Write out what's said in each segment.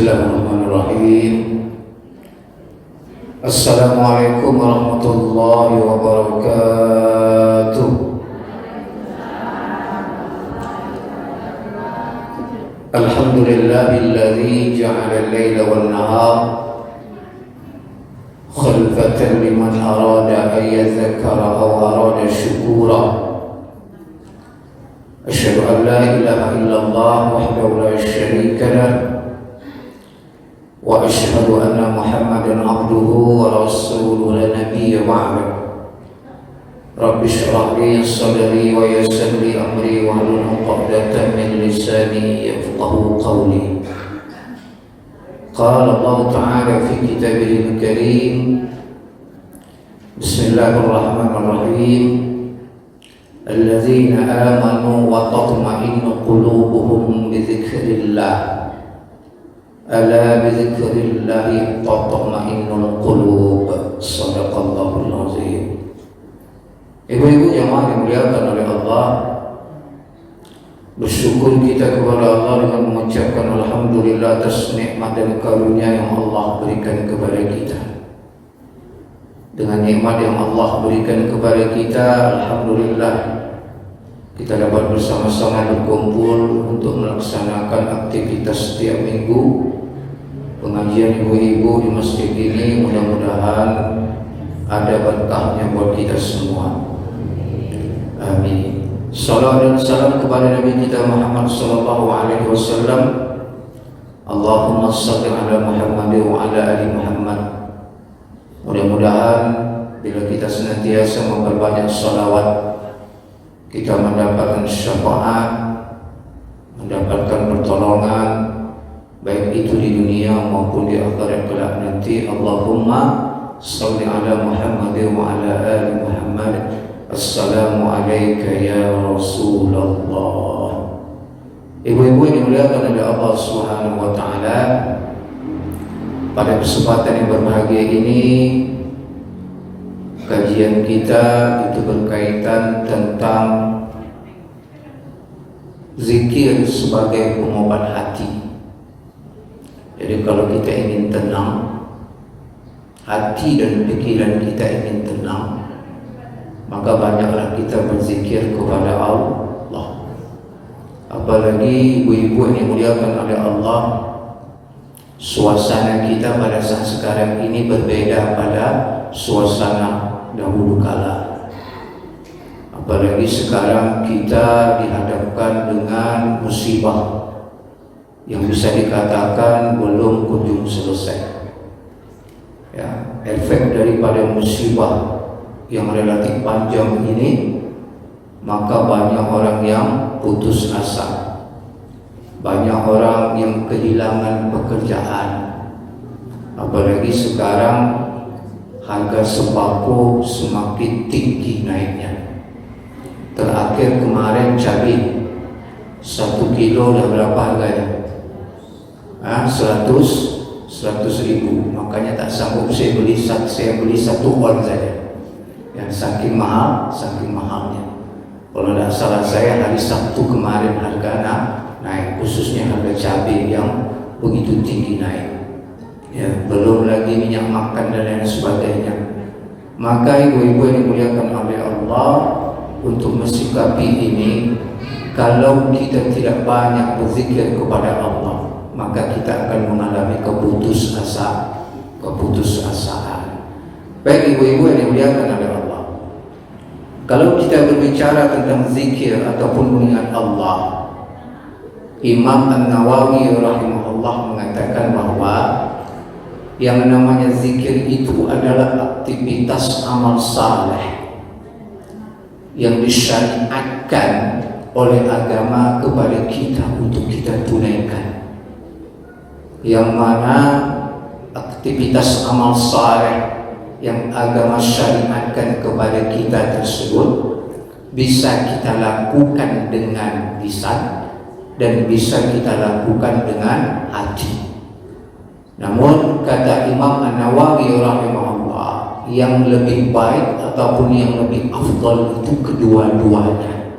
Bismillahirrahmanirrahim. Assalamualaikum warahmatullahi wabarakatuh. Alhamdulillahilladzi ja'ala al-laila wan-nahar khalfatan liman arada an yadhakkara aw arada syukura. Asyhadu an la ilaha illallah wahdahu la syarika lah wa asyhadu anna Muhammadan abduhu wa rasuluhu la nabiyya ba'dahu. Rabbi shrah li sadri wa yassir li amri wa hlul 'uqdatam min lisani yafqahu qawli. Qala Allah Ta'ala fi kitabihil karim. Bismillahirrahmanirrahim. Alladzina amanu wa tatma'innu qulubuhum bi dzikrillah. Ala bi dzikrillah tatma'innul qulub. Shadaqallahul azim. Ibu-ibu jemaah dimuliakan oleh Allah, bersyukur kita kepada Allah dengan mengucapkan alhamdulillah atas nikmat dan karunia yang Allah berikan kepada kita. Dengan nikmat yang Allah berikan kepada kita, alhamdulillah kita dapat bersama-sama berkumpul untuk melaksanakan aktivitas setiap minggu pengajian ibu-ibu di masjid ini. Mudah-mudahan ada berkahnya buat kita semua. Amin. Salam dan salam kepada Nabi kita Muhammad sallallahu alaihi wasallam. Allahumma shalli ala Muhammad wa ala ali Muhammad. Mudah-mudahan bila kita senantiasa memperbanyak salawat, kita mendapatkan syafaat, mendapatkan pertolongan, baik itu di dunia maupun di akhirat kelak nanti. Allahumma shalli ala Muhammad wa ala ali Muhammad. Assalamu alayka ya Rasulullah. Ibu-ibu yang dimuliakan oleh Allah Subhanahu wa taala, pada kesempatan yang berbahagia ini kajian kita itu berkaitan tentang zikir sebagai pengobat hati. Jadi kalau kita ingin tenang, hati dan pikiran kita ingin tenang, maka banyaklah kita berzikir kepada Allah. Apalagi ibu-ibu yang dimuliakan oleh Allah, suasana kita pada saat sekarang ini berbeda pada suasana dahulu kala. Apalagi sekarang kita dihadapkan dengan musibah yang bisa dikatakan belum kunjung selesai. Ya, efek daripada musibah yang relatif panjang ini, maka banyak orang yang putus asa, banyak orang yang kehilangan pekerjaan. Apalagi sekarang harga sembako semakin tinggi naiknya. Terakhir kemarin cabai 1 kilo dah berapa harganya? 100 ribu. Makanya tak sanggup saya beli 1 on saja. Yang saking mahalnya. Kalau tidak salah saya hari Sabtu kemarin harga naik, khususnya harga cabai yang begitu tinggi naik. Ya, belum lagi minyak makan dan lain sebagainya. Maka ibu-ibu yang dimuliakan oleh Allah, untuk mensikapi ini, kalau kita tidak banyak berzikir kepada Allah, maka kita akan mengalami keputusasaan. Baik ibu-ibu yang dimuliakan oleh Allah, kalau kita berbicara tentang zikir ataupun mengingat Allah, Imam An-Nawawi rahimahullah mengatakan bahwa yang namanya zikir itu adalah aktivitas amal saleh yang disyariatkan oleh agama kepada kita untuk kita tunaikan. Yang mana aktivitas amal saleh yang agama syariatkan kepada kita tersebut bisa kita lakukan dengan lisan dan bisa kita lakukan dengan hati. Namun kata Imam An-Nawawi rahimahullah, yang lebih baik ataupun yang lebih afdal itu kedua-duanya.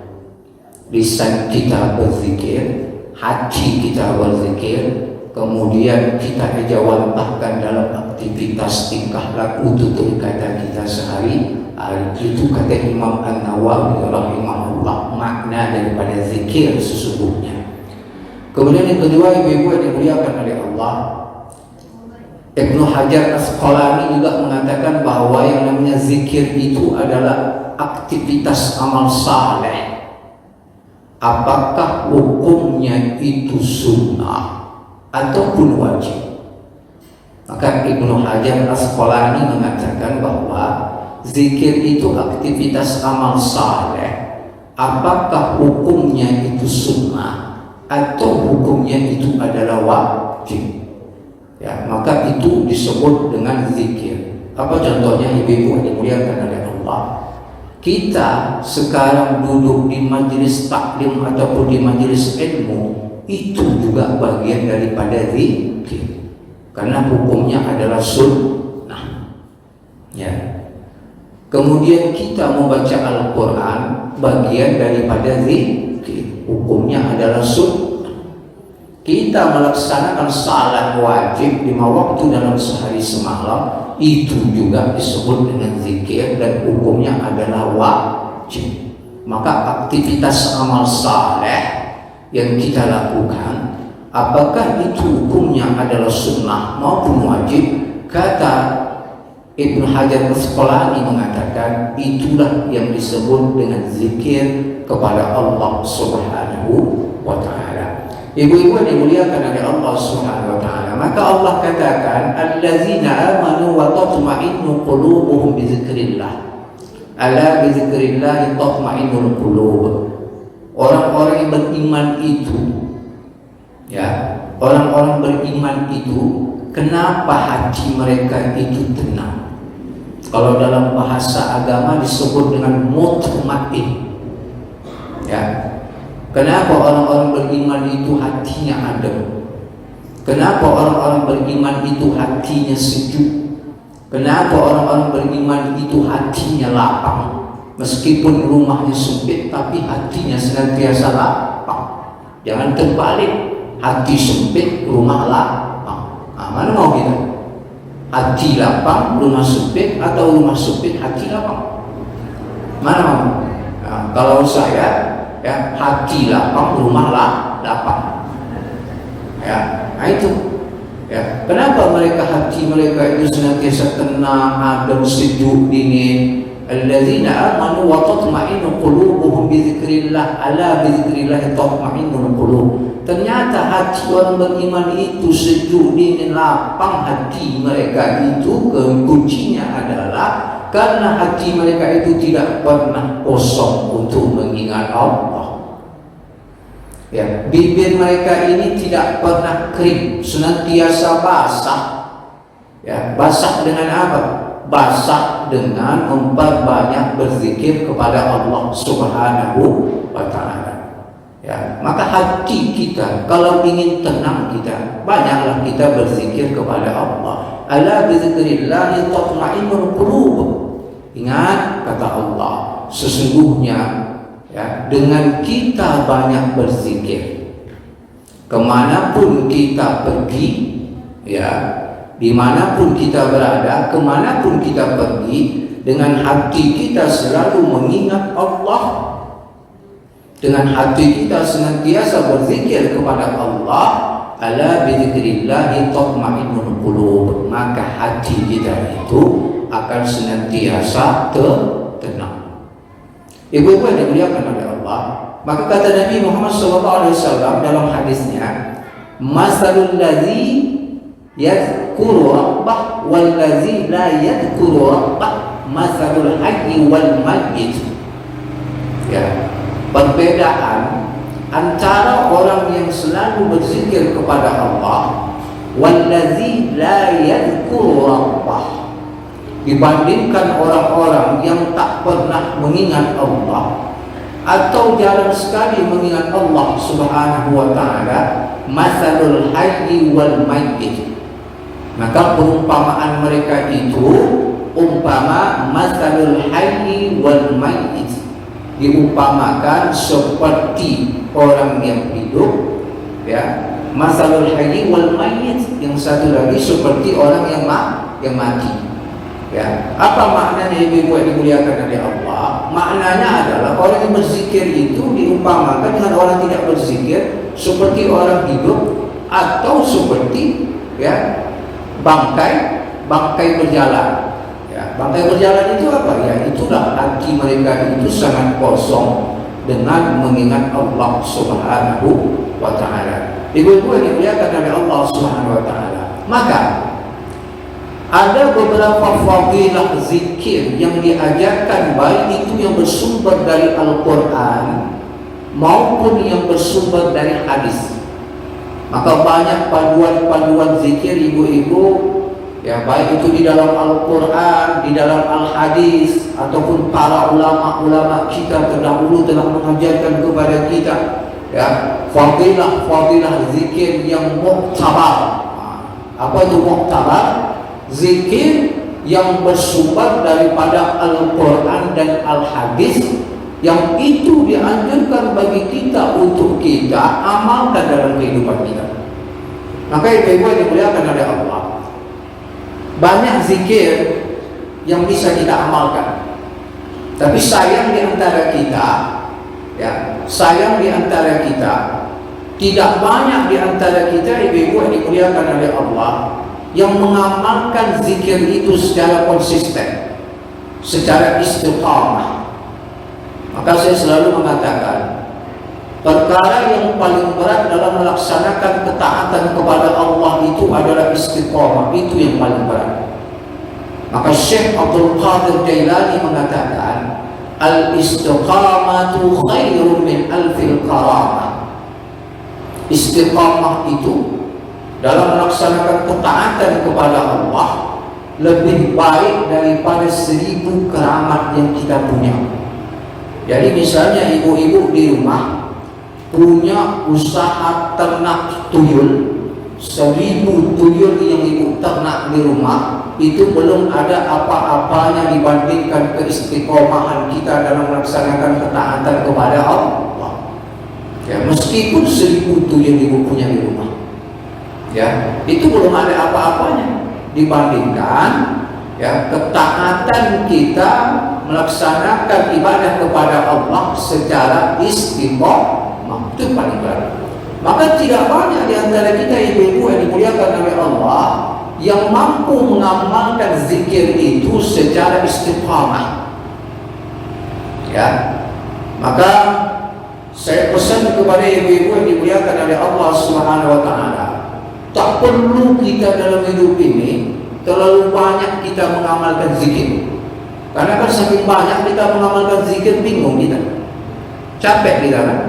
Lisan kita berzikir, hati kita berzikir, kemudian kita ejawantahkan dalam aktivitas tingkah laku tutur kata kita sehari-hari. Itu kata Imam An-Nawawi rahimahullah makna daripada zikir sesungguhnya. Kemudian yang kedua, ibu-ibu yang dimuliakan oleh Allah, Ibnu Hajar Asqalani juga mengatakan bahwa yang namanya zikir itu adalah aktivitas amal saleh. Apakah hukumnya itu sunnah ataupun wajib? Maka Ibnu Hajar Asqalani mengatakan bahwa zikir itu aktivitas amal saleh. Apakah hukumnya itu sunnah atau hukumnya itu adalah wajib? Ya, maka itu disebut dengan zikir. Apa contohnya, ibu-ibu yang dimuliakan oleh Allah? Kita sekarang duduk di majelis taklim ataupun di majelis ilmu, itu juga bagian daripada zikir, karena hukumnya adalah sunnah. Ya. Kemudian kita membaca Al-Quran, bagian daripada zikir, hukumnya adalah sunnah. Kita melaksanakan salat wajib 5 waktu dalam sehari semalam, itu juga disebut dengan zikir dan hukumnya adalah wajib. Maka aktivitas amal saleh yang kita lakukan, apakah itu hukumnya adalah sunnah maupun wajib? Kata Ibnu Hajar Asqalani mengatakan itulah yang disebut dengan zikir kepada Allah Subhanahu wa Ta'ala. Ibu-ibu yang dimuliakan oleh Allah Subhanahu wa Ta'ala, maka Allah katakan allazina amanu wa tatma'innu qulubuhum bi dzikrillah. Ala bi dzikrillah tatma'innul qulub. Orang-orang yang beriman itu, ya, orang-orang beriman itu, kenapa hati mereka itu tenang? Kalau dalam bahasa agama disebut dengan mutmain. Ya. Kenapa orang-orang beriman itu hatinya adem? Kenapa orang-orang beriman itu hatinya sejuk? Kenapa orang-orang beriman itu hatinya lapang? Meskipun rumahnya sempit, tapi hatinya senantiasa lapang. Jangan terbalik, hati sempit, rumah lapang. Mana mau kita? Hati lapang, rumah sempit, atau rumah sempit, hati lapang? Mana mau? Nah, kalau saya, ya, hati lapang, rumah lapang. Ya, nah itu. Ya, kenapa mereka hati mereka itu senantiasa tenang, adem, sejuk, dingin? Alladzina amanu wa tatma'innu qulubuhum bi dzikrillah, ala bi dzikrillah tatma'innul qulub. Ternyata hati orang beriman itu sejuk, dingin, lapang. Hati mereka itu kuncinya adalah karena hati mereka itu tidak pernah kosong untuk mengingat Allah. Ya, bibir mereka ini tidak pernah kering, senantiasa basah. Ya, basah dengan apa? Basah dengan memperbanyak berzikir kepada Allah Subhanahu wa Ta'ala. Ya, maka hati kita kalau ingin tenang, kita banyaklah kita berzikir kepada Allah. Ala bi dzikrillah tatma'innul qulub. Ingat kata Allah, sesungguhnya, ya, dengan kita banyak berzikir, kemanapun kita pergi, ya, dimanapun kita berada, kemanapun kita pergi, dengan hati kita selalu mengingat Allah, dengan hati kita senantiasa berzikir kepada Allah, ala bi dzikrillah tatma'innul qulub, maka hati kita itu akan senantiasa tenang. Ibu-ibu yang dimuliakan oleh Allah, maka kata Nabi Muhammad SAW dalam hadisnya, masalul ladzi yadhkuru rabbah wal ladzi la yadhkuru rabbah masalul hayy wal mayyit. Ya, perbedaan antara orang yang selalu berzikir kepada Allah wal ladzi la yadhkuru rabbah, dibandingkan orang-orang yang tak pernah mengingat Allah atau jarang sekali mengingat Allah Subhanahu wa Ta'ala, masalul hayy wal mayyit. Maka perumpamaan mereka itu umpama masalul hayy wal mayyit, diumpamakan seperti orang yang hidup, ya, masalul hayy wal mayyit, yang satu lagi seperti orang yang mati. Ya, apa maknanya ibu-ibu yang dimuliakan oleh Allah? Maknanya adalah orang yang berzikir itu diumpamakan dengan orang tidak berzikir, seperti orang hidup atau seperti ya bangkai berjalan. Ya, bangkai berjalan itu apa? Ya, itulah hati mereka itu sangat kosong dengan mengingat Allah Subhanahu wa taala. Ibu-ibu yang dimuliakan oleh Allah Subhanahu wa taala. Maka ada beberapa fadilah zikir yang diajarkan, baik itu yang bersumber dari Al-Quran maupun yang bersumber dari hadis. Maka banyak paduan-paduan zikir ibu-ibu, ya, baik itu di dalam Al-Quran, di dalam Al-Hadis, ataupun para ulama-ulama kita terdahulu telah mengajarkan kepada kita, ya, fadilah zikir yang muktabar. Apa itu muktabar? Zikir yang bersumber daripada Al-Quran dan Al-Hadis, yang itu dianjurkan bagi kita untuk kita amalkan dalam kehidupan kita. Maka ibu-ibu yang dimuliakan oleh Allah, banyak zikir yang bisa kita amalkan, tapi sayang di antara kita, ya, sayang di antara kita, tidak banyak di antara kita ibu-ibu yang dimuliakan oleh Allah yang mengamalkan zikir itu secara konsisten, secara istiqamah. Maka saya selalu mengatakan, perkara yang paling berat dalam melaksanakan ketaatan kepada Allah itu adalah istiqamah. Itu yang paling berat. Maka Syekh Abdul Qadir Jailani mengatakan, al-istiqamatu khairun min alfil karamah. Istiqamah itu dalam melaksanakan ketaatan kepada Allah lebih baik daripada 1000 keramat yang kita punya. Jadi misalnya ibu-ibu di rumah punya usaha ternak tuyul, 1000 tuyul yang ibu ternak di rumah, itu belum ada apa-apanya dibandingkan keistiqomahan kita dalam melaksanakan ketaatan kepada Allah. Ya, meskipun 1000 tuyul ibu punya di rumah, ya, itu belum ada apa-apanya dibandingkan, ya, ketaatan kita melaksanakan ibadah kepada Allah secara istiqomah. Itu paling berat. Maka tidak banyak di antara kita ibu-ibu yang dimuliakan oleh Allah yang mampu mengamalkan zikir itu secara istiqomah. Ya, maka saya pesan kepada ibu-ibu yang dimuliakan oleh Allah Subhanahu wa taala, tak perlu kita dalam hidup ini terlalu banyak kita mengamalkan zikir. Karena kan saking banyak kita mengamalkan zikir, bingung kita, capek kita kan.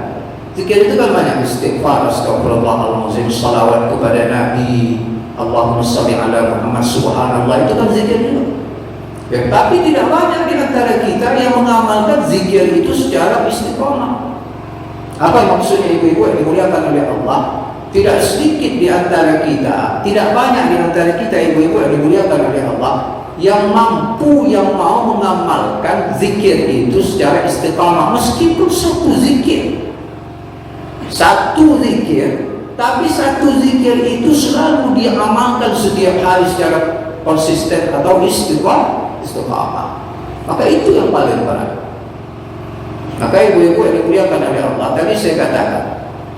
Zikir itu kan banyak, istighfar, astagfirullahaladzim, salawat kepada Nabi, Allahumma shalli ala Muhammad, subhanallah, itu kan zikir juga. Ya, tapi tidak banyak di antara kita yang mengamalkan zikir itu secara istiqomah. Apa maksudnya ibu-ibu yang dimuliakan oleh Allah? Tidak sedikit di antara kita, tidak banyak di antara kita ibu-ibu yang dimuliakan oleh Allah yang mampu, yang mau mengamalkan zikir itu secara istiqamah, meskipun satu zikir, tapi satu zikir itu selalu diamalkan setiap hari secara konsisten atau istiqamah. Maka itu yang paling berat. Maka ibu-ibu yang dimuliakan oleh Allah, tadi saya katakan,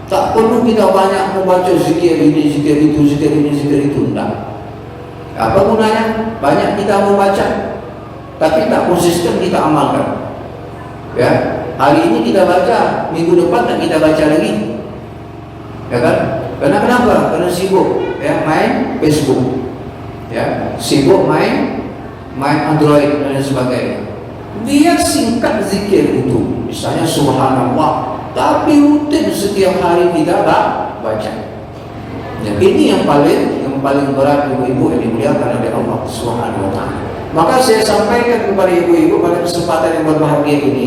tak perlu kita banyak membaca zikir ini, zikir itu, zikir ini, zikir itu. Tidak. Apa gunanya? Banyak kita membaca, tapi tak konsisten kita amalkan. Ya, hari ini kita baca, minggu depan tak kita baca lagi. Ya kan? Karena kenapa? Karena sibuk, ya, main Facebook, ya, sibuk main Android dan sebagainya. Biar singkat zikir itu, misalnya subhanallah, tapi rutin setiap hari kita baca. Ya, ini yang paling berat ibu-ibu yang dimuliakan oleh Allah Subhanahu wa taala. Maka saya sampaikan kepada ibu-ibu pada kesempatan yang berbahagia ini,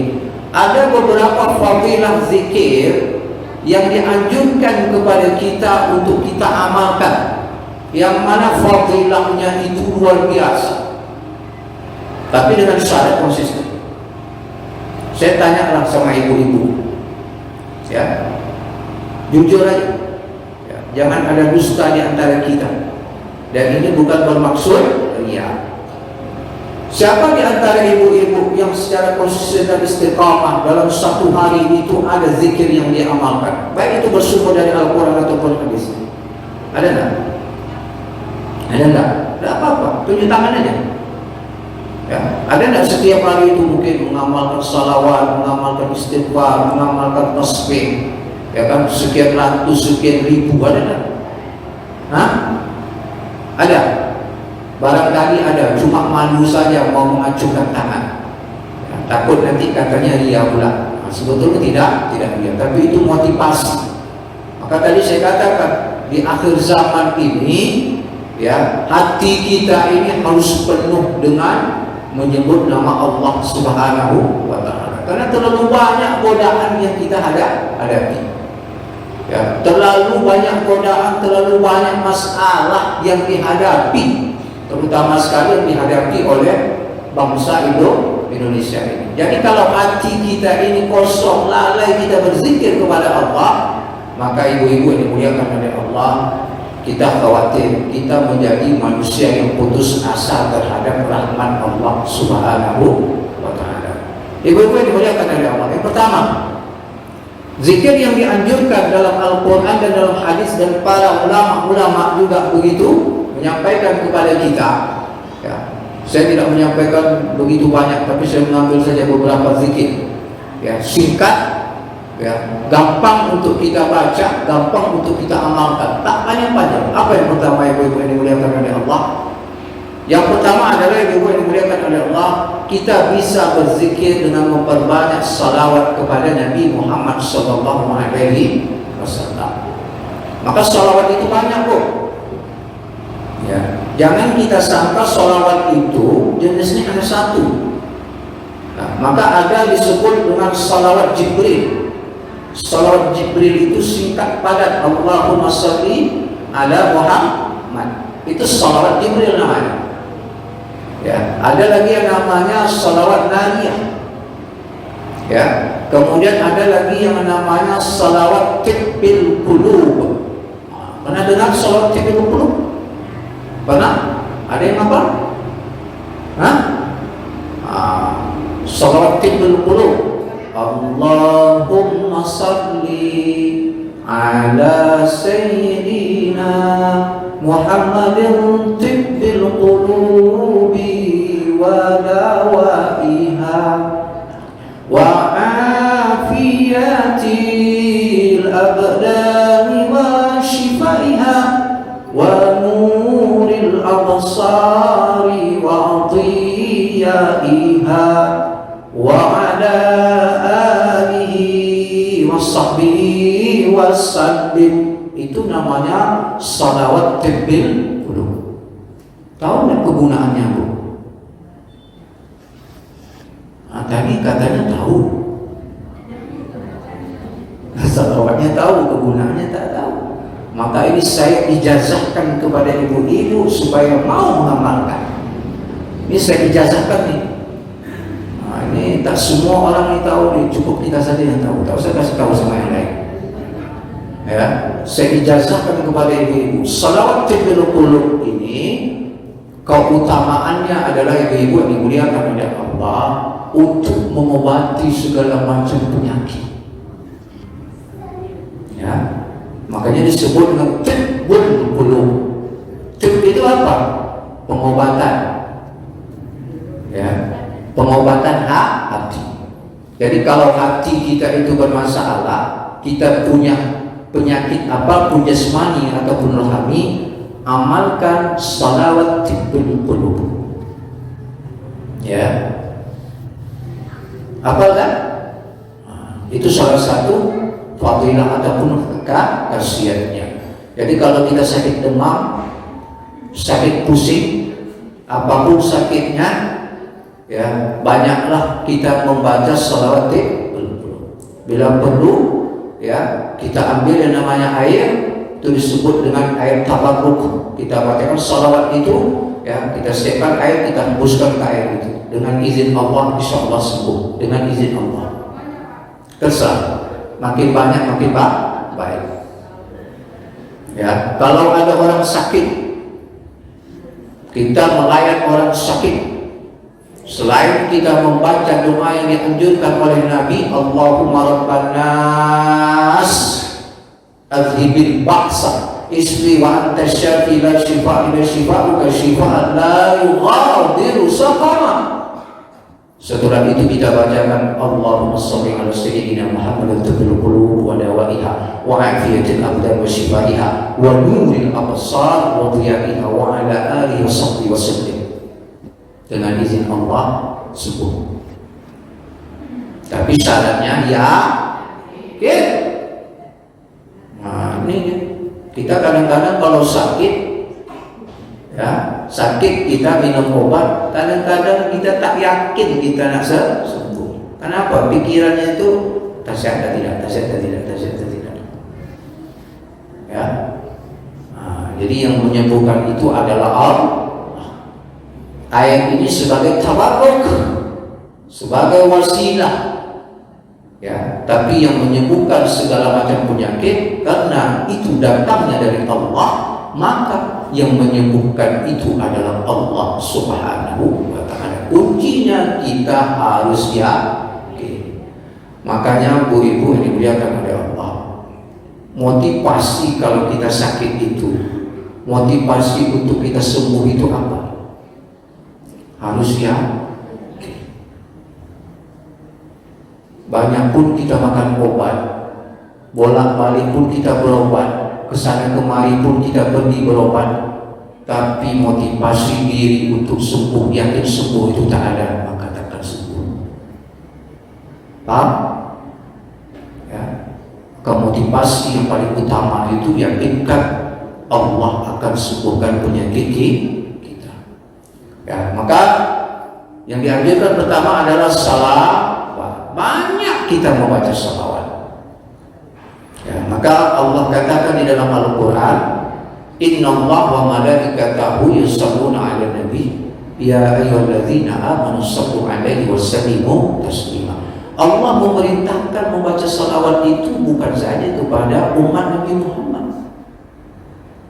ada beberapa fadilah zikir yang dianjurkan kepada kita untuk kita amalkan, yang mana fadilahnya itu luar biasa, tapi dengan syarat konsisten. Saya tanyalah sama ibu-ibu, ya, jujur aja, ya, Jangan ada dusta di antara kita. Dan ini bukan bermaksud riya. Siapa di antara ibu-ibu yang secara konsisten dan istiqamah dalam satu hari itu ada zikir yang dia amalkan, baik itu bersumber dari Al-Quran ataupun hadis? Ada enggak? Ada enggak? Tidak apa-apa, tunjuk tangan aja. Ya, ada enggak setiap hari itu mungkin mengamalkan salawat, mengamalkan istighfar, mengamalkan tasbih, ya kan, sekian ratus, sekian ribu, ada enggak? Hah? Ada? Barangkali ada, cuma malu saja mau mengacungkan tangan. Ya, takut nanti katanya riya pula. Nah, sebetulnya tidak riya, tapi itu motivasi. Maka tadi saya katakan di akhir zaman ini, ya, hati kita ini harus penuh dengan menyebut nama Allah Subhanahu wa Ta'ala. Karena terlalu banyak godaan yang kita hadapi. Ya, terlalu banyak godaan, terlalu banyak masalah yang dihadapi, terutama sekali yang dihadapi oleh bangsa Indonesia ini. Jadi kalau hati kita ini kosong, lalai kita berzikir kepada Allah, maka ibu-ibu yang dimuliakan oleh Allah, kita khawatir kita menjadi manusia yang putus asa terhadap rahmat Allah Subhanahu wa Ta'ala. Ibu-ibu yang dimuliakan oleh Allah, yang pertama, zikir yang dianjurkan dalam Al-Quran dan dalam hadis, dan para ulama-ulama juga begitu menyampaikan kepada kita. Ya, saya tidak menyampaikan begitu banyak, tapi saya mengambil saja beberapa zikir. Ya, singkat, ya, gampang untuk kita baca, gampang untuk kita amalkan, tak panjang-panjang. Apa yang pertama, ibu-ibu yang dimuliakan oleh Allah? Yang pertama adalah, ibu-ibu yang dimuliakan oleh Allah, kita bisa berzikir dengan memperbanyak salawat kepada Nabi Muhammad SAW. Maka salawat itu banyak kok. Ya, jangan kita sangka salawat itu jenisnya hanya satu. Nah, maka ada disebut dengan salawat Jibril. Salawat Jibril itu singkat padat, Allahumma sholli ala Muhammad. Itu salawat Jibril namanya. Ya, ada lagi yang namanya salawat nariyah. Ya, kemudian ada lagi yang namanya salawat tibbil qulub. Pernah dengar salawat tibbil qulub? Pernah? Ada yang apa? Hah? Salawat tibbil qulub. Allahumma salli ala sayyidina Muhammadin tibbil qulubi wa dawaiha wa afiyatil abdani wa shifaiha wa nuril absari wa adiyaiha wa ala alihi wa sahbihi wa sallim. Itu namanya salawat tibbil qulub. Tahu nggak kegunaannya, Bu? Nah, tadi katanya tahu. Salawatnya tahu, kegunaannya tak tahu. Maka ini saya ijazahkan kepada ibu-ibu supaya mau mengamalkan. Ini saya ijazahkan nih. Nah, ini tak semua orang ini tahu nih, cukup kita saja yang tahu. Tak usah kasih tahu sama yang lain. Ya, saya ijazahkan kepada ibu-ibu. Salawat tibbil qulub ini keutamaannya adalah, ibu-ibu yang dimuliakan oleh Allah, untuk mengobati segala macam penyakit. Ya, makanya disebut dengan tibbul qulub. Tib itu apa? Pengobatan. Ya, pengobatan hati. Jadi kalau hati kita itu bermasalah, kita punya penyakit apapun jasmani ataupun rohani, amalkan salawat tibbil qulub. Ya, apakah itu salah satu fadilah ataupun khasiatnya. Jadi kalau kita sakit demam, sakit pusing, apapun sakitnya, ya, banyaklah kita membaca salawat tibbil qulub. Bila perlu, ya, kita ambil yang namanya air, itu disebut dengan air tabarruk. Kita bacakan salawat itu, ya, kita siapkan air, kita hembuskan ke air itu. Dengan izin Allah, insya Allah sembuh. Dengan izin Allah. Terserah, makin banyak makin baik. Ya, kalau ada orang sakit, kita melayani orang sakit. Selain kita membaca doa yang dianjurkan oleh Nabi, Allahumma rabban nas adhibil ba'sa isri wa anta syafi la shifa illa shifa'uka shifa'an la yughadiru saqama. Setelah itu kita bacakan Allahumma shalli ala sayyidina Muhammad tabbil qulub wa dawaiha wa afiyatil abdan wa shifaiha wa nuril absar wa dhiya'iha wa ala alihi wa sahbihi wa sallim. Dengan izin Allah sembuh. Tapi syaratnya yakin. Nah, ini kita kadang-kadang kalau sakit, ya sakit kita minum obat, kadang-kadang kita tak yakin kita nak sembuh. Kenapa? Pikirannya itu tasyahud tidak, tasyahud tidak, tasyahud tidak. Ya. Nah, jadi yang menyembuhkan itu adalah Allah. Ayat ini sebagai tabarruk, sebagai wasilah, ya. Tapi yang menyembuhkan segala macam penyakit karena itu datangnya dari Allah, maka yang menyembuhkan itu adalah Allah Subhanahu wa Ta'ala. Kuncinya kita harus yakin. Makanya Bu Ibu yang dimuliakan oleh Allah, motivasi kalau kita sakit itu, motivasi untuk kita sembuh itu apa? Harus yakin. Banyak pun kita makan obat, bolak-balik pun kita berobat, kesana kemari pun kita pergi berobat, tapi motivasi diri untuk sembuh, yakin sembuh itu tak ada, maka takkan sembuh. Paham? Ya. Kemotivasi yang paling utama itu yakinkan Allah akan sembuhkan penyakit kita. Ya, maka yang dianjurkan pertama adalah salawat. Banyak kita membaca salawat. Ya, maka Allah katakan di dalam Al-Quran, Innallaha wa malaikatahu yusholluna 'alan nabi ya ayyuhalladzina amanu shallu 'alaihi wa sallimu taslima. Allah memerintahkan membaca salawat itu bukan saja kepada umat Nabi Muhammad,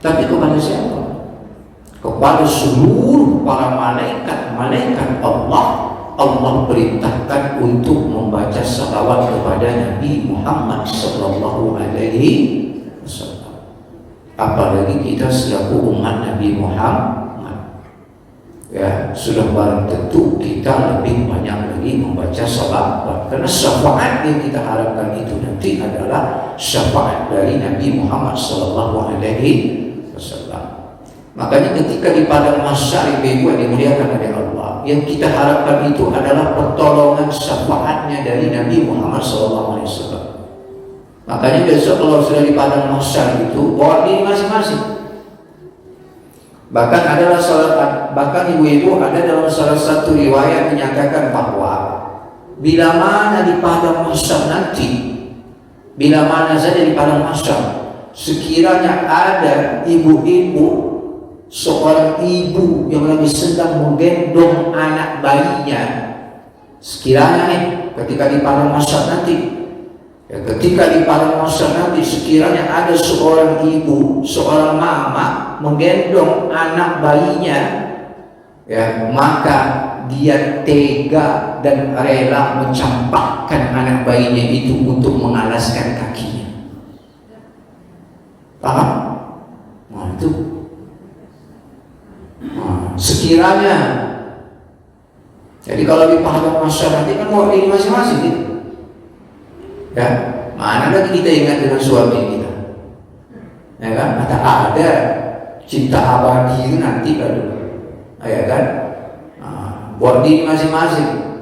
tapi kepada siapa? Kepada seluruh para malaikat Allah. Allah perintahkan untuk membaca salawat kepada Nabi Muhammad sallallahu alaihi wasallam. Apalagi kita selaku umat Nabi Muhammad, ya sudah barang tentu kita lebih banyak lagi membaca salawat, karena syafaat yang kita harapkan itu nanti adalah syafaat dari Nabi Muhammad sallallahu alaihi wasallam. Makanya ketika di padang mahsyar ibu yang dimuliakan oleh Allah, yang kita harapkan itu adalah pertolongan syafaatnya dari Nabi Muhammad SAW. Makanya besok kalau sudah di padang mahsyar itu bawa diri masing-masing. Bahkan ibu-ibu ada dalam salah satu riwayat menyatakan bahwa bila mana di padang mahsyar nanti, bila mana saja di padang mahsyar, sekiranya ada ibu-ibu, seorang ibu yang lagi sedang menggendong anak bayinya, sekiranya ketika di padang mahsyar nanti, ketika di padang mahsyar nanti sekiranya ada seorang ibu, seorang mama menggendong anak bayinya, ya maka dia tega dan rela mencampakkan anak bayinya itu untuk mengalaskan kakinya. Paham? Nah itu. Sekiranya, jadi kalau di padang mahsyar nanti kan mau diri masing-masing gitu. Ya, mana lagi kita ingat dengan suami kita? Ya kan? Ada cinta abadi itu nanti kan, ya kan? Buat diri masing-masing.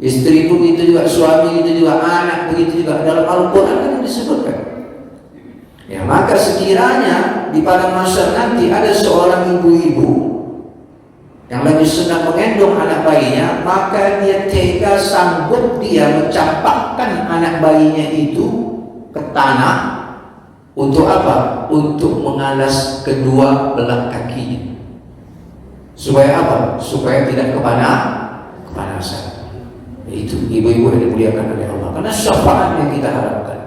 Istri pun itu juga, suami itu juga, anak begitu juga. Dalam Al-Quran kan disebutkan. Ya, maka sekiranya di padang mahsyar nanti ada seorang ibu-ibu yang lagi sedang menggendong anak bayinya, maka dia tega sanggup dia mencampakkan anak bayinya itu ke tanah untuk apa? Untuk mengalas kedua belah kakinya. Supaya apa? Supaya tidak kepanasan. Itu ibu-ibu yang dimuliakan oleh Allah. Karena syafaat yang kita harapkan.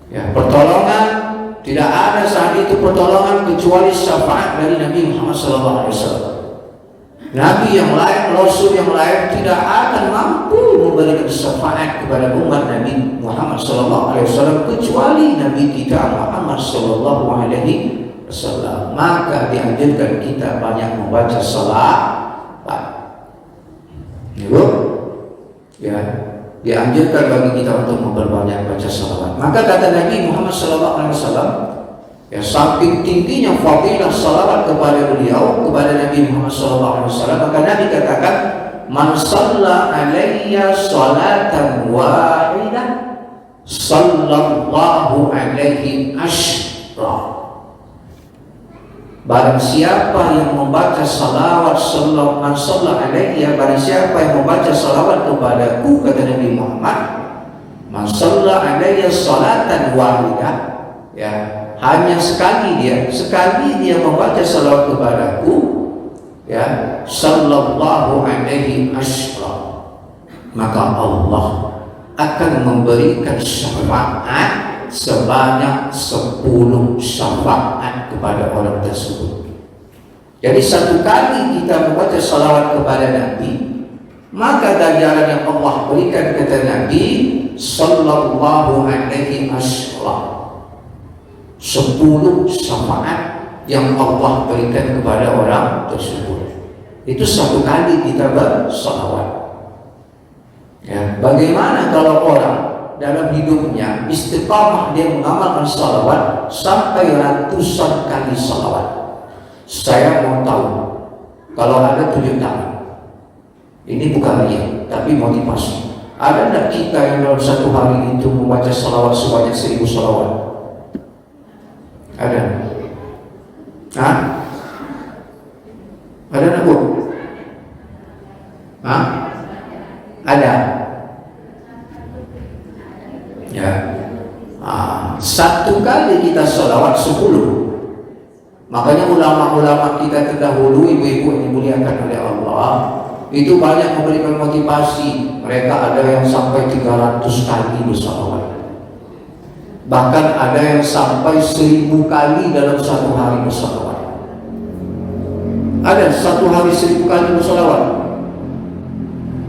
Ya, pertolongan Tidak ada saat itu pertolongan kecuali syafaat dari Nabi Muhammad SAW. Nabi yang lain, Rasul yang lain tidak akan mampu memberikan syafaat kepada umat Nabi Muhammad SAW kecuali Nabi kita Muhammad SAW. Maka dianjurkan kita banyak membaca salawat. Ya, dianjurkan bagi kita untuk memperbanyak baca salawat. Maka kata Nabi Muhammad SAW, ya, saking tingginya fadilah salawat kepada beliau, kepada Nabi Muhammad SAW, maka Nabi katakan, man shalla alayya salatan wahidah sallallahu alaihi ashra. Barang siapa yang membaca salawat man shalla alayya, barang siapa yang membaca salawat kepadaku, kata Nabi Muhammad, man shalla alayya salatan wahidah, ya, hanya sekali dia membaca salawat kepadaku, ya, sallallahu alaihi ashra, maka Allah akan memberikan syafaat sebanyak 10 syafaat kepada orang tersebut. Jadi satu kali kita membaca salawat kepada Nabi, maka ganjaran yang Allah berikan, kata Nabi, sallallahu alaihi ashra, 10 syafaat yang Allah berikan kepada orang tersebut. Itu satu kali kita bersalawat. Ya, bagaimana kalau orang dalam hidupnya istiqamah, dia mengamalkan salawat sampai ratusan kali salawat? Saya mau tahu, kalau ada 7 tangan, ini bukan riya tapi motivasi, ada tidak kita yang dalam satu hari itu membaca salawat sebanyak 1000 salawat? Ada? Hah? Ada nak bu? Hah? Ada? Ya. Satu kali kita salawat 10. Makanya ulama-ulama kita terdahulu, ibu-ibu yang dimuliakan oleh Allah, itu banyak memberikan motivasi. Mereka ada yang sampai 300 kali bersalawat. Bahkan ada yang sampai 1000 kali dalam satu hari bersalawat. Ada satu hari 1000 kali bersalawat.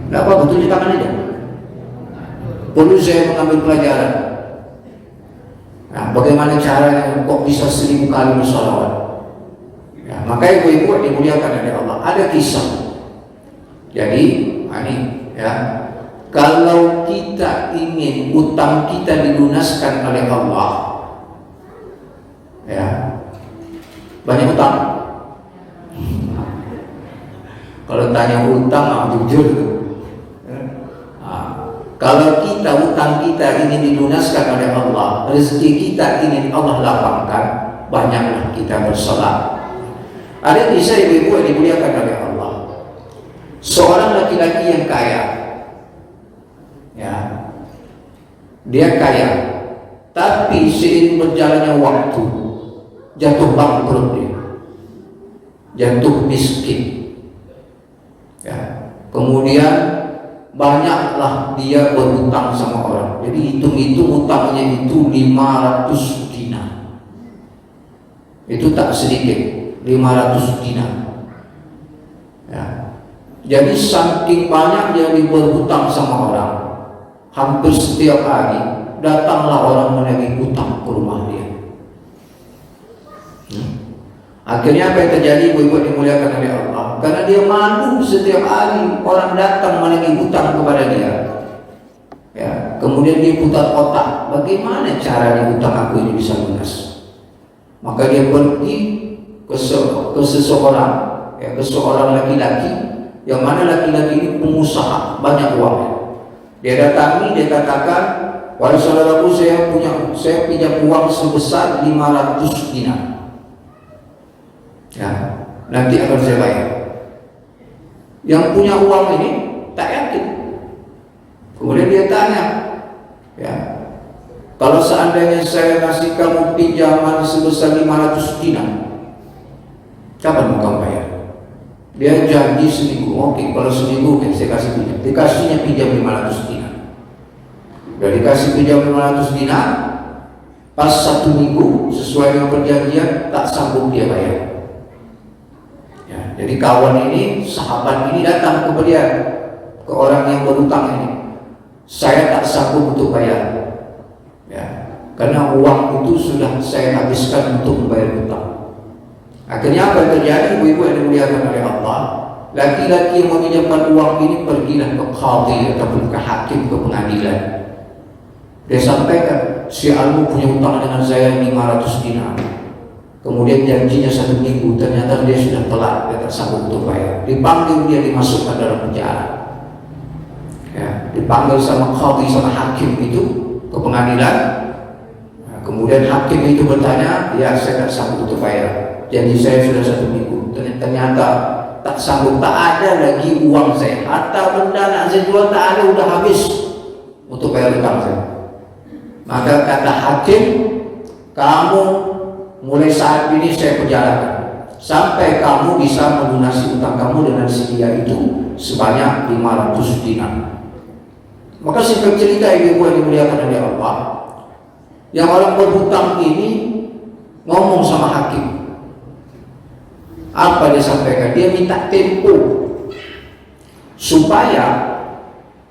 Tidak apa, betul di tangan aja. Perlu saya mengambil pelajaran. Nah, bagaimana caranya kok bisa 1000 kali bersalawat? Ya, maka ibu-ibu dimuliakan oleh Allah, ada kisah. Jadi, ini ya, kalau kita ingin utang kita dilunaskan oleh Allah, ya, banyak utang. Kalau tanya utang, jujur. Kalau kita utang kita ingin dilunaskan oleh Allah, rezeki kita ingin Allah lapangkan, banyaklah kita bersalat. Ada kisah ibu-ibu yang dimuliakan oleh Allah. Seorang laki-laki yang kaya, ya, dia kaya, tapi seiring berjalannya waktu jatuh bangkrut, jatuh miskin. Ya. Kemudian banyaklah dia berhutang sama orang. Jadi hitung-hitung hutangnya itu 500 dinar. Itu tak sedikit, 500 dinar. Ya. Jadi saking banyak dia berhutang sama orang, hampir setiap hari datanglah orang menagih hutang ke rumah dia. Akhirnya apa yang terjadi, ibu-ibu dimuliakan oleh Allah? Karena dia malu setiap hari orang datang menagih hutang kepada dia. Ya, kemudian dia putar otak, bagaimana caranya hutang aku ini bisa lunas? Maka dia pergi ke seseorang, ya, ke seorang laki-laki, yang mana laki-laki ini pengusaha, banyak uangnya. Dia datangi, dia katakan, wahai saudaraku, saya pinjam uang sebesar 500 dinar. Ya, nanti akan saya bayar. Yang punya uang ini tak yakin. Kemudian dia tanya, ya, kalau seandainya saya kasih kamu pinjaman sebesar 500 dinar, kapan kamu bayar? Dia janji seminggu. Oke, kalau seminggu saya kasih pinjam. Dikasihnya pinjam 500 dinar. Udah dikasih pinjam 500 dinar, Pas 1 minggu sesuai dengan perjanjian tak sanggup dia bayar. Ya, jadi kawan ini, sahabat ini datang kepada dia, ke orang yang berhutang ini. Saya tak sanggup untuk bayar. Ya, karena uang itu sudah saya habiskan untuk membayar hutang. Akhirnya apa yang terjadi, ibu-ibu yang dimuliakan oleh Allah? Laki-laki yang meminjamkan uang ini pergilah ke qadhi ataupun ke hakim, ke pengadilan. Dia sampaikan, si Almu punya hutang dengan saya 500 dinar. Kemudian janjinya 1 minggu, ternyata dia sudah telat, dia tak sanggup untuk bayar. Dipanggil, dia dimasukkan dalam penjara. Ya, dipanggil sama qadhi, sama hakim itu ke pengadilan. Nah, kemudian hakim itu bertanya, ya saya tak sanggup untuk bayar. Janji saya sudah 1 minggu. Ternyata tak sanggup, tak ada lagi uang saya. Harta benda nak saya jual tak ada, sudah habis untuk bayar hutang saya. Maka kata hakim, kamu mulai saat ini saya penjarakan sampai kamu bisa melunasi hutang kamu dengan si dia itu sebanyak 500 dinar. Maka singkat cerita, ibu-ibu yang dimuliakan oleh Allah, yang orang berhutang ini ngomong sama hakim. Apa dia sampaikan? Dia minta tempo supaya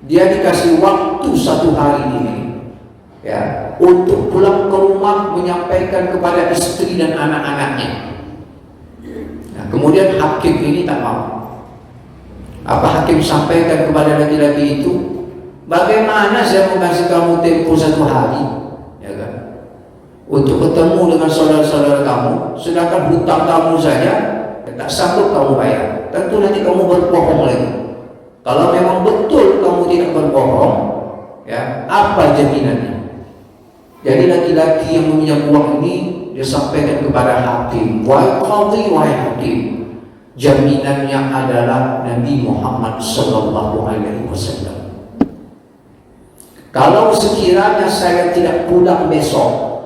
dia dikasih waktu 1 hari ini, ya, untuk pulang ke rumah menyampaikan kepada istri dan anak-anaknya. Nah, kemudian hakim ini tak mau. Apa hakim sampaikan kepada laki-laki itu? Bagaimana saya mau kasih kamu tempo 1 hari, ya kan, untuk ketemu dengan saudara-saudara kamu, sedangkan hutang kamu saja tak sanggup kamu bayar. Tentu nanti kamu berbohong lagi. Kalau memang betul kamu tidak berbohong, ya, apa jaminannya? Jadi laki-laki yang meminjam uang ini dia sampaikan kepada hakim, wahai qadhi, wahai hakim, jaminannya adalah Nabi Muhammad sallallahu alaihi wasallam. Kalau sekiranya saya tidak pulang besok,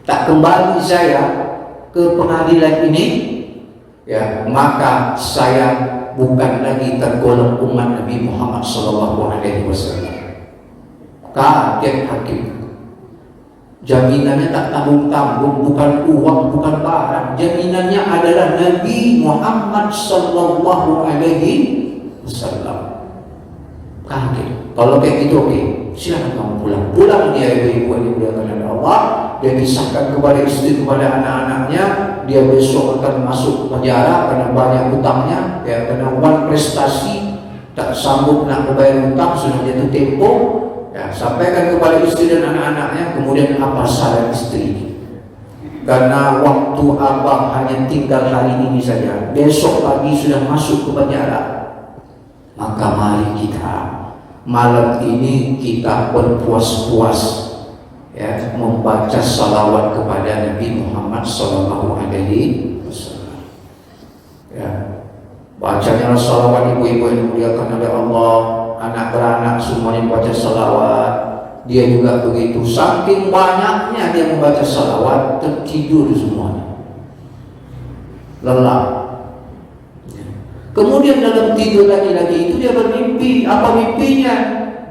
tak kembali saya ke pengadilan ini, ya, maka saya bukan lagi tergolong umat Nabi Muhammad sallallahu alaihi wasallam. Kaget hakim. Jaminannya tak tanggung-tanggung, bukan uang, bukan barang. Jaminannya adalah Nabi Muhammad sallallahu alaihi wasallam. Kaget. Kalau kayak gitu, oke, silakan kamu pulang. Pulang dia, ibu-ibu yang dimuliakan oleh Allah. Dia kisahkan kepada istri, kepada anak-anaknya, dia besok akan masuk penjara karena banyak hutangnya, ya, karena uang prestasi, tak sanggup nak membayar hutang, sudah jatuh tempo. Ya, sampaikan kepada istri dan anak-anaknya. Kemudian apa saran istri? Karena waktu abang hanya tinggal hari ini saja, besok pagi sudah masuk ke penjara. Maka mari kita malam ini kita berpuas-puas, ya, membaca salawat kepada Nabi Muhammad sallallahu alaihi wasallam. Ya, bacanya salawat, ibu-ibu yang dimuliakan oleh Allah, anak beranak semuanya membaca salawat. Dia juga begitu, saking banyaknya dia membaca salawat, tertidur semuanya, lelah. Kemudian dalam tidur lagi-lagi itu dia bermimpi. Apa mimpinya?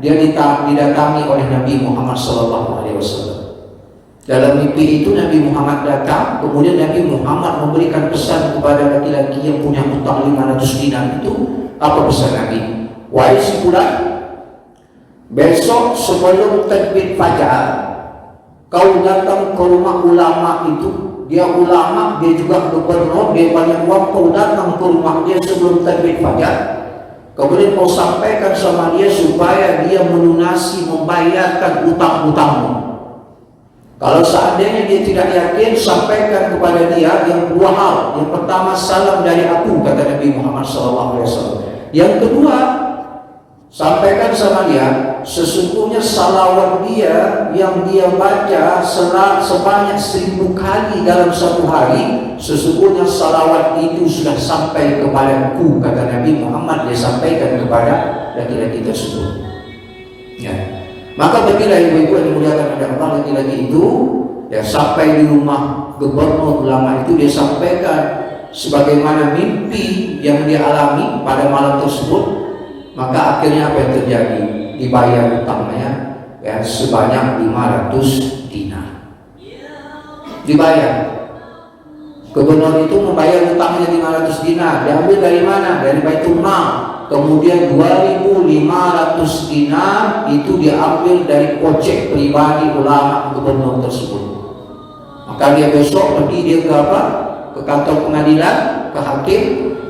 Dia didatangi oleh Nabi Muhammad sallallahu alaihi wasallam. Dalam mimpi itu Nabi Muhammad datang. Kemudian Nabi Muhammad memberikan pesan kepada laki-laki yang punya hutang 500 dinar itu. Apa pesan Nabi? Wahai si fulan, besok sebelum terbit fajar, kau datang ke rumah ulama itu. Dia ulama, dia juga gubernur, dia banyak uang. Kau datang ke rumah dia sebelum terbit fajar. Kemudian kau sampaikan sama dia supaya dia melunasi, membayarkan utang-utangmu. Kalau seandainya dia tidak yakin, sampaikan kepada dia yang 2 hal. Yang pertama, salam dari aku, kata Nabi Muhammad SAW. Yang kedua, sampaikan sama dia, sesungguhnya salawat dia yang dia baca sebanyak 1000 kali dalam 1 hari, sesungguhnya salawat itu sudah sampai kepadaku, kata Nabi Muhammad. Dia sampaikan kepada laki-laki tersebut. Ya. Maka bagilah ibu-ibu yang dimuliakan oleh Allah, laki-laki itu, ya, sampai di rumah gubernur ulama itu, dia sampaikan sebagaimana mimpi yang dia alami pada malam tersebut. Maka akhirnya apa yang terjadi? Dibayar utangnya, ya, sebanyak 500 dinar. dibayar. Gubernur itu membayar utangnya 500 dinar. Diambil dari mana? Dari Baitul Mal. Kemudian 2.500 dinar itu diambil dari kocek pribadi ulama gubernur tersebut. Maka dia besok pergi dia ke apa? Ke kantor pengadilan, ke hakim,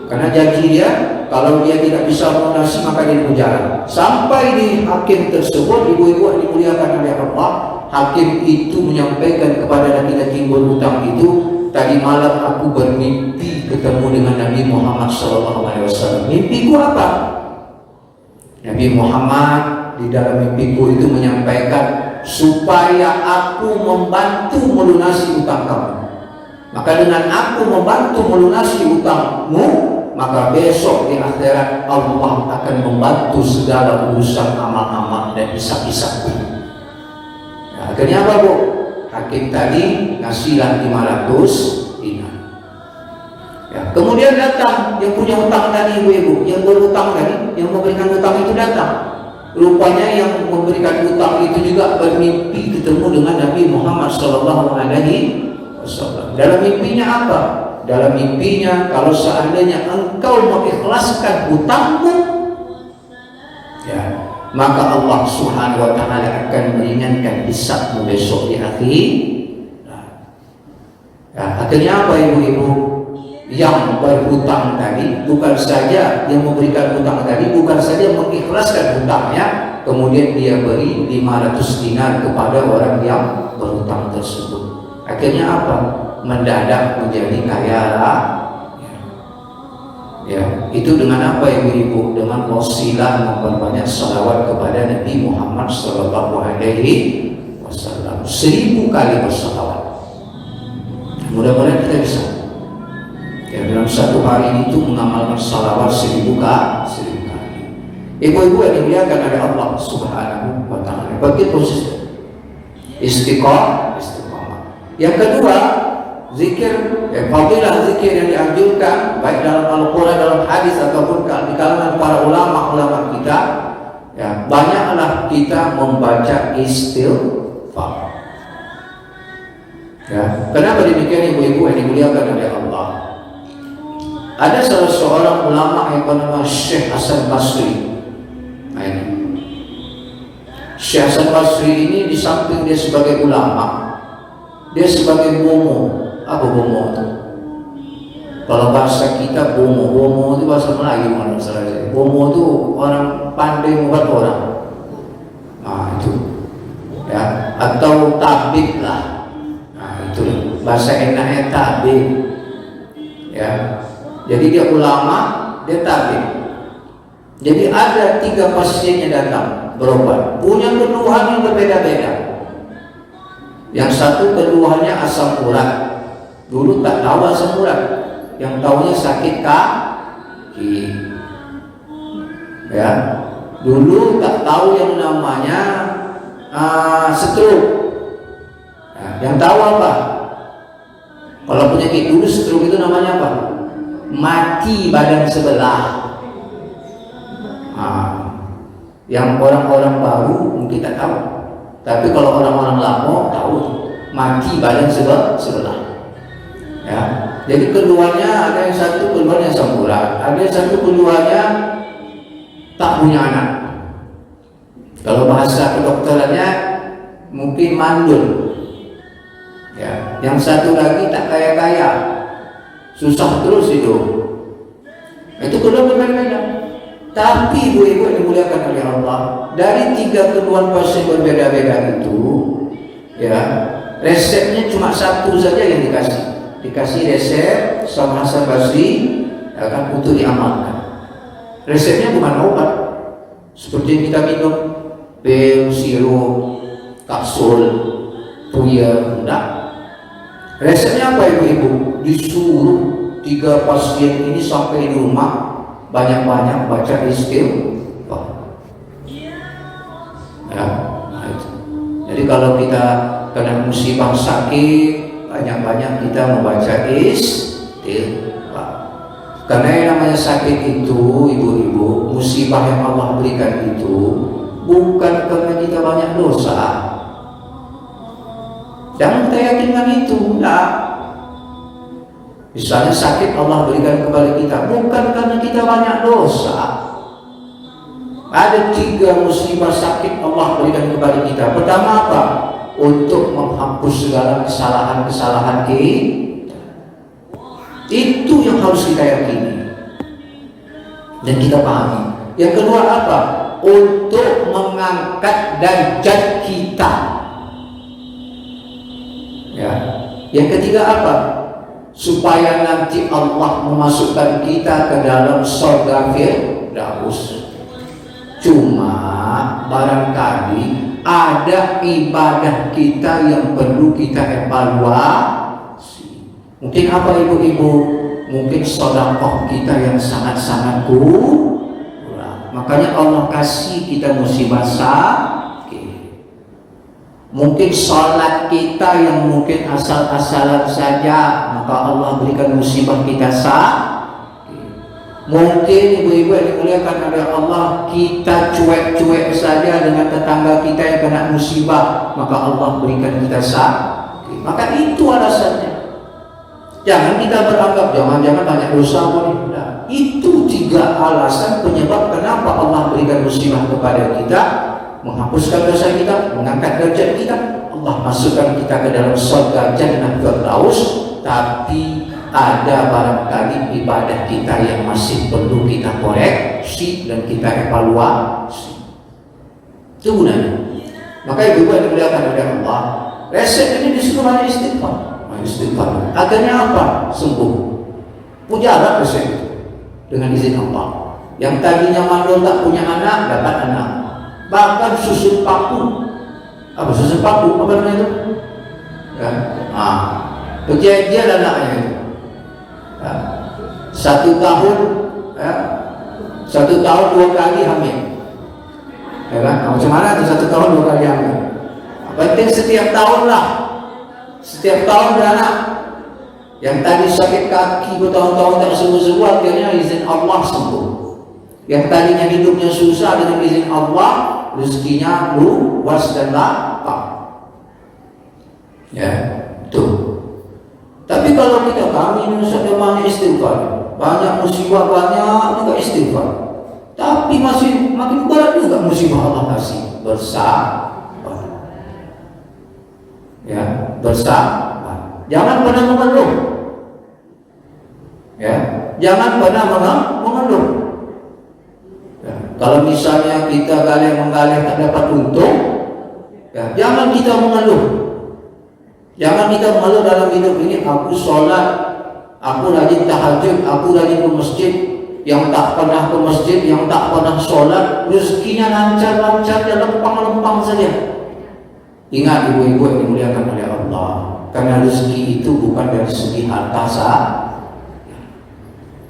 karena janji dia kalau dia tidak bisa melunasi maka dia penjara. Sampai di hakim tersebut, ibu-ibu yang dimuliakan oleh Allah, hakim itu menyampaikan kepada laki-laki berhutang itu, tadi malam aku bermimpi ketemu dengan Nabi Muhammad SAW. Mimpiku apa? Nabi Muhammad di dalam mimpiku itu menyampaikan supaya aku membantu melunasi utang kamu. Maka dengan aku membantu melunasi utangmu, maka besok di akhirat Allah akan membantu segala urusan amal-amal dan hisab-hisabku. Nah, akhirnya apa, Bu? Hakim tadi ngasihlah 500 dinar. Ya, kemudian datang yang punya utang tadi, ibu-ibu, yang berutang tadi, yang memberikan utang itu datang. Rupanya yang memberikan utang itu juga bermimpi ketemu dengan Nabi Muhammad SAW. Dalam mimpinya apa? Dalam mimpinya, kalau seandainya engkau mengikhlaskan hutangmu, ya, maka Allah Subhanahu wa Ta'ala akan meringankan hisabmu besok di akhir. Nah, akhirnya apa, ibu-ibu? Yang berhutang tadi bukan saja yang memberikan hutang tadi, bukan saja mengikhlaskan hutangnya, kemudian dia beri 500 dinar kepada orang yang berhutang tersebut. Akhirnya apa? Mendadak menjadi kaya raya. Ya, itu dengan apa, ibu-ibu? Dengan wasilah memperbanyak salawat kepada Nabi Muhammad SAW. 1000 kali bersalawat. Mudah-mudahan kita bisa. Ya, dalam satu hari itu mengamalkan salawat 1000 kali. Ibu-ibu yang dimuliakan oleh Allah Subhanahu wa Ta'ala, bagi proses istiqamah. Yang kedua, zikir, fadilah zikir yang dianjurkan baik dalam Al-Quran, dalam hadis ataupun di kalangan para ulama kita. Ya, banyaklah kita membaca istighfar. Ya, kenapa demikian, ibu-ibu yang dimuliakan oleh Allah? Ada salah seorang ulama yang bernama Syekh Hasan Basri. Nah, ini Syekh Hasan Basri ini di samping dia sebagai ulama, dia sebagai bomo. Apa bomo itu? Kalau bahasa kita bomo itu bahasa Melayu, mana salah. Bomo itu orang pandai membuat orang. Nah, itu. Ya, atau tabib lah. Nah, itu bahasa enaknya tabib. Ya. Jadi dia ulama, dia tabib. Jadi ada 3 pasien yang datang berobat, punya keluhan yang berbeda-beda. Yang satu keluhannya asam urat. Dulu tak tahu asam urat, yang tahunya sakit kaki. Ya, dulu tak tahu yang namanya stroke. Nah, yang tahu apa? Kalau penyakit dulu stroke itu namanya apa? Mati badan sebelah. Yang orang-orang baru mungkin tak tahu, tapi kalau orang-orang lama tahu, mati badan sebelah. Ya, jadi keduanya ada yang satu keluarnya asam urat, ada yang satu keluarnya tak punya anak. Kalau bahasa kedokterannya mungkin mandul. Ya, yang satu lagi tak kaya-kaya, susah terus hidup. Itu kedua berbeda-beda. Tapi ibu-ibu yang dimuliakan oleh Allah, dari 3 keluhan pasien berbeda-beda itu, ya, resepnya cuma satu saja yang dikasih resep sama Hasan Basri akan untuk diamalkan. Resepnya bukan obat seperti yang kita minum pil, sirup, kapsul, puyeng, enggak. Resepnya apa, ibu-ibu? Disuruh 3 pasien ini sampai di rumah banyak-banyak baca istighfar. Ya, nah itu. Jadi kalau kita kena musibah sakit, banyak-banyak kita membaca istighfar. Karena yang namanya sakit itu, ibu-ibu, musibah yang Allah berikan itu bukan karena kita banyak dosa. Jangan kita yakinkan itu. Nah, misalnya sakit Allah berikan kepada kita bukan karena kita banyak dosa. Ada 3 musibah sakit Allah berikan kepada kita. Pertama apa? Untuk menghapus segala kesalahan-kesalahan kita. Itu yang harus kita yakini dan kita pahami. Yang kedua apa? Untuk mengangkat derajat kita. Ya. Yang ketiga apa? Supaya nanti Allah memasukkan kita ke dalam surga Firdaus. Cuma barangkali ada ibadah kita yang perlu kita evaluasi. Mungkin apa ibu-ibu? Mungkin sedekah kita yang sangat-sangat kurang. Makanya Allah kasih kita musibah sakit. Mungkin sholat kita yang mungkin asal-asalan saja, maka Allah berikan musibah kita sakit. Mungkin ibu-ibu yang dimuliakan oleh Allah, kita cuek-cuek saja dengan tetangga kita yang kena musibah, maka Allah berikan kita sakit. Maka itu alasannya. Jangan kita beranggap jangan-jangan banyak dosa boleh. Nah, itu 3 alasan penyebab kenapa Allah berikan musibah kepada kita, menghapuskan dosa kita, mengangkat derajat kita, Allah masukkan kita ke dalam surga Jannah Firdaus. Tapi ada barangkali ibadah kita yang masih perlu kita koreksi dan kita evaluasi. Itu gunanya. Maka ibu yang dimuliakan oleh Allah, resep ini disuruh banyak istighfar. Istighfar. Akhirnya apa? Sembuh. Mujarab resep dengan izin Allah. Yang tadinya mandul tak punya anak, dapat anak. Bahkan susun paku. Apa susun paku? Apa namanya itu? Ya. Kejadian anaknya itu. Ya. 1 tahun, ya. 1 tahun 2 kali hamil. Ya kan? Macam mana itu 1 tahun 2 kali hamil? Penting setiap tahun lah. Setiap tahun beranak. Yang tadi sakit kaki bertahun-tahun tak sembuh-sembuh, akhirnya izin Allah sembuh. Yang tadinya hidupnya susah, dengan izin Allah rezekinya luas dan lapang. Ya, tuh. Tapi kalau kami sudah banyak istighfar, banyak musibah, banyak juga istighfar, tapi masih makin berat juga musibah Allah kasih. Bersabar. Ya, bersabar. Jangan pernah mengeluh. Ya, jangan pernah mengeluh. Ya, kalau misalnya kita menggalih tak dapat untung, ya, jangan kita mengeluh. Jangan kita mengeluh dalam hidup ini. Aku sholat, aku rajin tahajud, aku rajin ke masjid. Yang tak pernah ke masjid, yang tak pernah sholat, rezekinya lancar-lancar, lempang-lempang saja. Ingat ibu-ibu yang dimuliakan oleh Allah, karena rezeki itu bukan dari segi harta saja,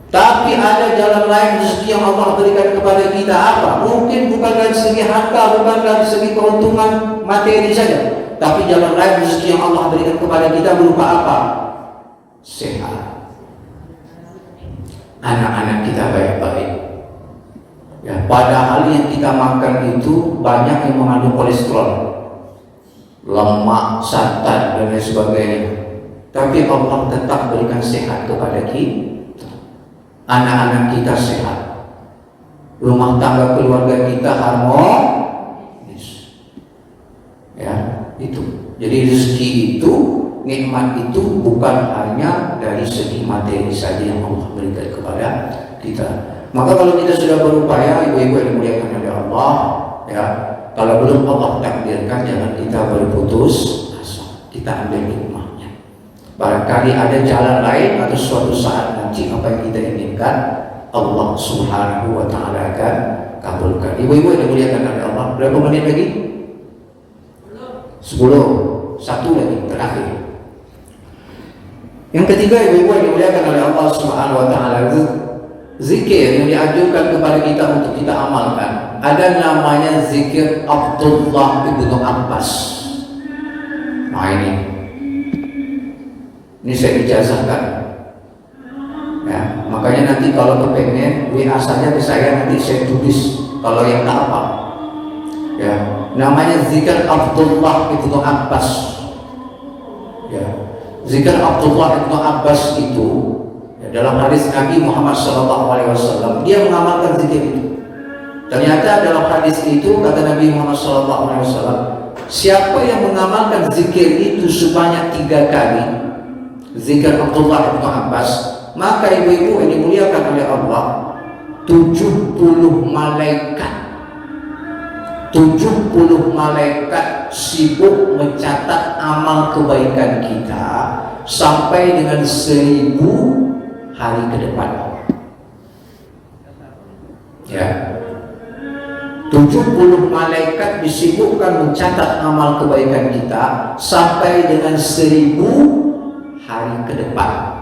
tapi ada jalan lain rezeki yang Allah berikan kepada kita. Apa? Mungkin bukan dari segi harta, bukan dari segi keuntungan materi saja, tapi jalan lain rezeki yang Allah berikan kepada kita berupa apa? Sehat. Anak-anak kita baik-baik. Ya, padahal yang kita makan itu banyak yang mengandung kolesterol, lemak, santan dan lain sebagainya. Tapi Allah tetap berikan sehat kepada kita. Anak-anak kita sehat, rumah tangga keluarga kita harmonis. Ya, itu. Jadi rezeki itu, nikmat itu bukan hanya dari segi materi saja yang Allah berikan kepada kita. Maka kalau kita sudah berupaya, ibu-ibu yang dimuliakan oleh Allah, ya, kalau belum Allah takdirkan, jangan kita berputus asa. Kita ambil hikmahnya. Barangkali ada jalan lain atau suatu saat nanti apa yang kita inginkan, Allah Subhanahu wa Ta'ala akan kabulkan. Ibu-ibu yang dimuliakan oleh Allah, berapa menit lagi? 10. 1 lagi terakhir. Yang ketiga, ibu-ibu yang dimuliakan oleh Allah Subhanahu wa Ta'ala, zikir yang dianjurkan kepada kita untuk kita amalkan. Ada namanya zikir Abdullah ibnu Abbas. Nah ini saya ijazahkan. Ya, makanya nanti kalau kepengen WA saja ke saya, nanti saya tulis kalau yang tak apa. Ya, namanya zikir Abdullah ibnu Abbas. Zikir Abdullah bin Abbas itu, ya, dalam hadis Nabi Muhammad SAW, dia mengamalkan zikir itu. Ternyata dalam hadis itu kata Nabi Muhammad SAW, siapa yang mengamalkan zikir itu sebanyak 3 kali, zikir Abdullah bin Abbas, maka ibu-ibu yang dimuliakan oleh Allah, 70 malaikat sibuk mencatat amal kebaikan kita sampai dengan 1000 hari ke depan. Ya, 70 malaikat disibukkan mencatat amal kebaikan kita sampai dengan 1000 hari ke depan.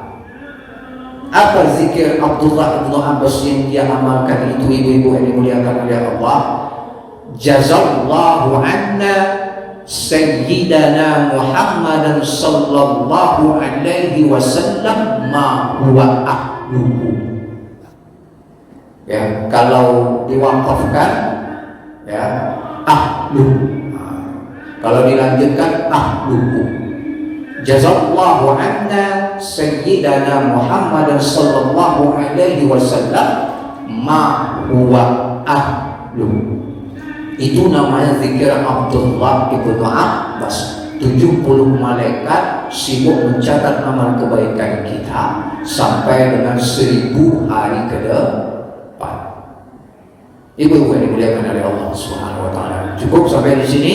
Apa zikir Abdullah bin Abbas yang dia amalkan itu, ibu-ibu yang dimuliakan oleh Allah? Jazallahu anna Sayyidana Muhammadan sallallahu alaihi wasallam ma huwa ahluhu. Ya, kalau diwakafkan, ya, ahlu. Kalau dilanjutkan, ahluhu. Jazallahu anna Sayyidana Muhammadan sallallahu alaihi wasallam ma huwa ahluhu. Itu namanya zikir Abdullah bin Abbas. 70 malaikat sibuk mencatat amal kebaikan kita sampai dengan 1000 hari ke depan. Ibu-ibu yang dimuliakan oleh Allah Subhanahu wa taala. Cukup sampai di sini.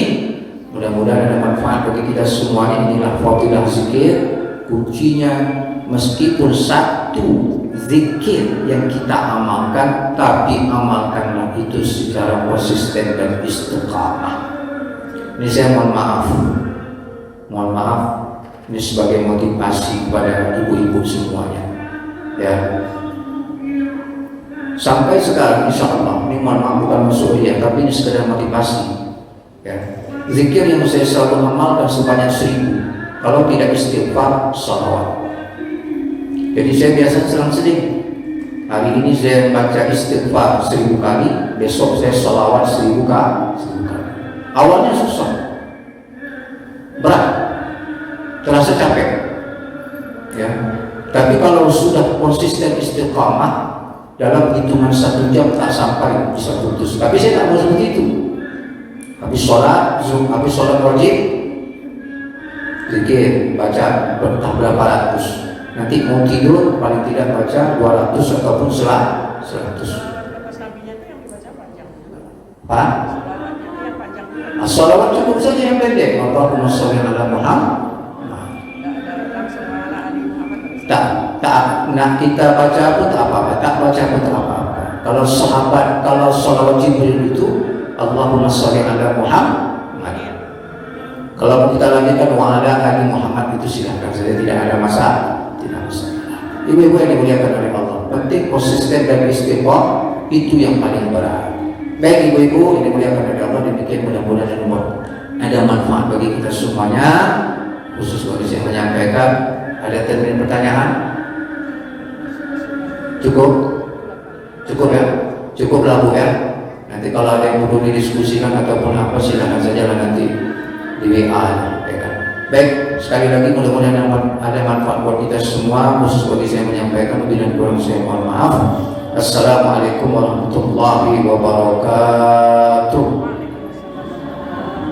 Mudah-mudahan ada manfaat bagi kita semuanya. Inilah fadilah zikir. Kuncinya, meskipun satu zikir yang kita amalkan, tapi amalkanlah itu secara konsisten dan istiqamah. Ini saya mohon maaf, ini sebagai motivasi kepada ibu-ibu semuanya. Ya, sampai sekarang insya Allah, ini mohon maaf bukan musuhnya, tapi ini sekedar motivasi. Ya, zikir yang saya selalu amalkan sebanyak 1000. Kalau tidak istighfar, salawat. Jadi saya biasa selang-seling. Hari ini saya baca istighfar 1000 kali, besok saya salawat 1000 kali. Awalnya susah, berat, terasa capek, ya. Tapi kalau sudah konsisten istiqamah, dalam hitungan 1 jam tak sampai bisa putus. Tapi saya tak mau seperti itu. Habis sholat wajib, zikir, baca entah berapa ratus. Nanti mau tidur paling tidak baca 200 ataupun 100. Pak? Salawat cukup saja yang pendek. Allahumma sholli ala Muhammad. Tak nak kita baca pun tak apa-apa, tak baca pun tak apa-apa. Kalau sahabat, kalau salawat Jibril itu Allahumma sholli ala Muhammad. Kalau kita lanjutkan wa ala ali Muhammad itu silahkan saja, tidak ada masalah. Ibu-ibu yang dimuliakan oleh Allah, penting konsisten dan istiqomah, itu yang paling berat. Baik ibu-ibu yang dimuliakan oleh Allah, demikian mudah-mudahan ada manfaat bagi kita semuanya. Khusus bagi saya menyampaikan, ada termin pertanyaan? Cukup ya, cukuplah Bu ya. Nanti kalau ada yang perlu didiskusikan ataupun apa, silakan saja lah nanti di WA ya kan. Baik, sekali lagi mudah-mudahan ada manfaat buat kita semua. Khusus bagi saya menyampaikan, lebih dan kurang saya mohon maaf. Assalamualaikum warahmatullahi wabarakatuh.